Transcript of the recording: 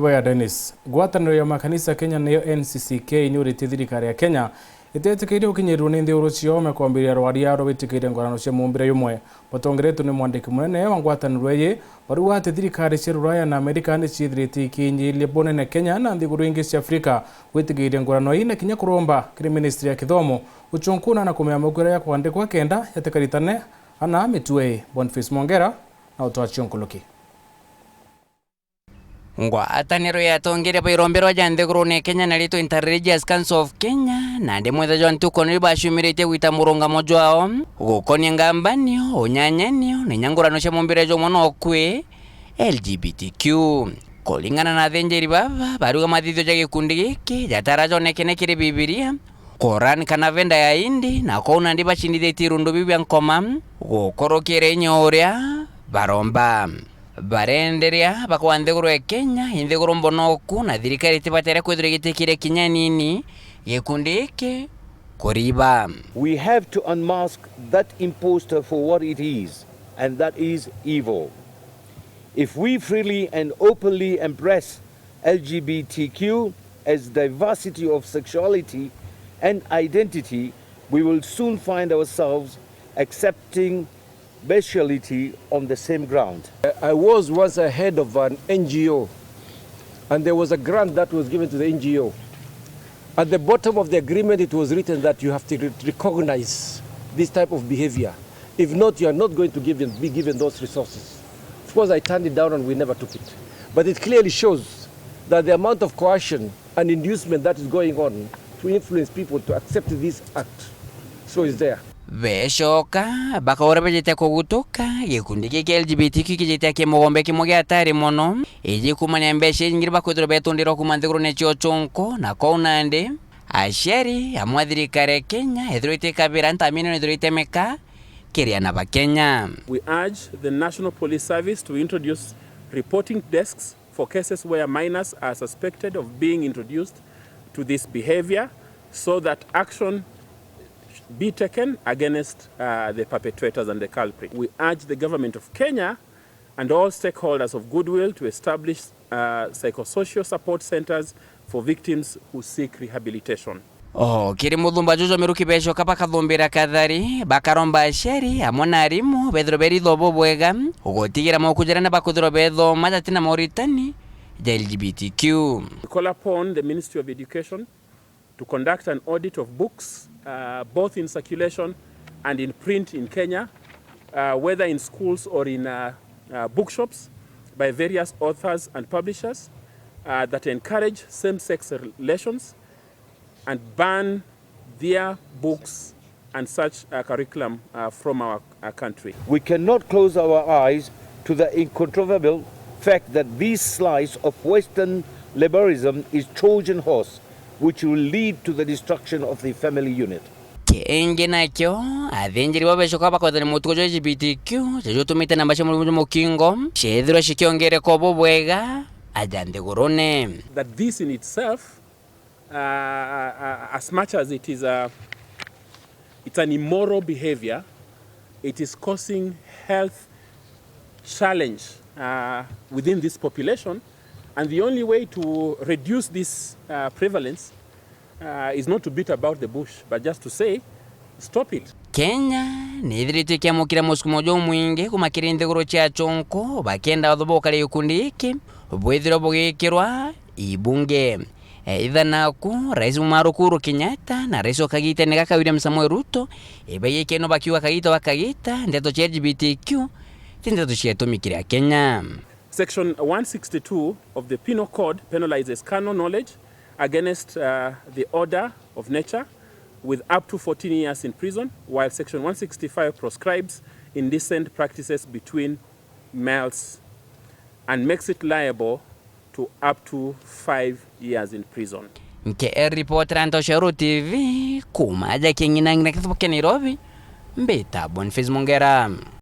Oya Dennis, ngwatanĩro ya makanisa Kenya niyo NCCK inyurĩtie thirikari ya Kenya ĩtetĩkĩire ũkinyĩrĩrwo nĩ nthĩgũrũ ciao kwambĩrĩria RURAYA gwĩtĩkĩria ngũrano cia mũmbĩre yũmwe. Mũtongoretwo nĩ mwandĩki mũnene wa ngwatanĩro ĩyo barauga atĩ thirikari cia RURAYA na Amerika nĩ ciithirĩtie ikinyĩria bonene Kenya na nthĩgũrũ ingĩ cia Afrika gwĩtĩkĩria ngũrano ĩ na kinya kũromba kĩrĩ ministry ya gĩthomo gũchũnkũna na kũmenya mũkũra ya kwandĩkwa kenda yatĩkaritane ana mĩtue. Boniface Mongera na ũtwachionkoloki. Ngwatanĩro yatongeire bairombero ja nthĩgũrũ nĩ Kenya na rĩtwa Interreligious Council of Kenya na ndĩ mwetha John Tukonĩ bashumirĩtie gwita mũrũngamo jwao gũkonia ngambanio ũnyanyanio nĩ nyangũrano cia mũmbĩre jomwe no kwi LGBTQ. Kũringana na Athinjiri baba BARIUGA mathithio ja gĩkundi gĩkĩ jatarajonekene kĩrĩ Bibilia Quran kana venda ya indi na kũna ndi bachindithĩtie irundu bibia nkoma gũkorokĩre nyoria baromba barenderia bakwa nthĩgũrũ ya Kenya inthĩgũrũ mbonoku na thirikari tibatere kwithira gĩtĩkĩire kinya nini gĩkundi gĩkĩ kũriba. We have to unmask that imposter for what it is, and that is evil. If we freely and openly embrace LGBTQ as diversity of sexuality and identity, we will soon find ourselves accepting bestiality on the same ground. I was once a head of an NGO, and there was a grant that was given to the NGO. At the bottom of the agreement, it was written that you have to recognize this type of behavior. If not, you are not going to be given those resources. Of course, I turned it down and we never took it. But it clearly shows that the amount of coercion and inducement that is going on to influence people to accept this act, so is there. Beshoka bakahora bajete kugutuka gikundi gĩkĩ LGBTQ kijete kĩmũgombe kĩmwe gĩa atari mũno iji kumanya mbeshe nyingĩ bakwithira betundira kuma nthĩgũrũ nĩ cio chonko na kounande asheri amwe thirikari ya Kenya ithirĩte kabira ntamino ithirĩte meka kĩrĩa na bakenya. We urge the National Police Service to introduce reporting desks for cases where minors are suspected of being introduced to this behavior so that action be taken against the perpetrators and the culprit. We urge the government of Kenya and all stakeholders of goodwill to establish psychosocial support centers for victims who seek rehabilitation. Kiri muthumba jojo miruki beshoka bakathumbira kathari bakaromba asheri amwe na arimu bethiro berithobo bwega ugotigira mokujira na bakuthiro betho majatina moritani ja LGBTQ. We call upon the Ministry of Education to conduct an audit of books, both in circulation and in print in Kenya, whether in schools or in bookshops by various authors and publishers that encourage same-sex relations and ban their books and such curriculum from our country. We cannot close our eyes to the incontrovertible fact that this slice of Western liberalism is Trojan horse, which will lead to the destruction of the family unit. Kenge nakyo Athinjiri babeshoka bakothana mutugo jo LGBTQ jo tumite namba cia mukingo shethiro shikiongere kobo bwega ajande gorone. That this in itself, as much as it is it's an immoral behavior, it is causing health challenge within this population. And the only way to reduce this prevalence is not to beat about the bush, but just to say, stop it. Kenya ni ithirĩtie kĩamũkĩra mũsukumo jo mwingi kumakĩra nthĩgũrũ cia chonko bakenda thobokare gĩkundi gĩkĩ bwethĩro bũgĩkĩrwa ibunge ithanaku rais Mumaru Uhuru Kenyatta na rais wakagita nĩ gaka William Samoei Ruto ibaiyekeno bakiuga kagita bakagita ndeto cia LGBTQ tindeto cia tumikĩra Kenya. Section 162 of the Penal Code penalizes carnal knowledge against the order of nature with up to 14 years in prison, while Section 165 proscribes indecent practices between males and makes it liable to up to 5 years in prison. Nke reporter Antosharu TV kumaja kingina ngina kithuke Nairobi mbeta Boniface Mongera.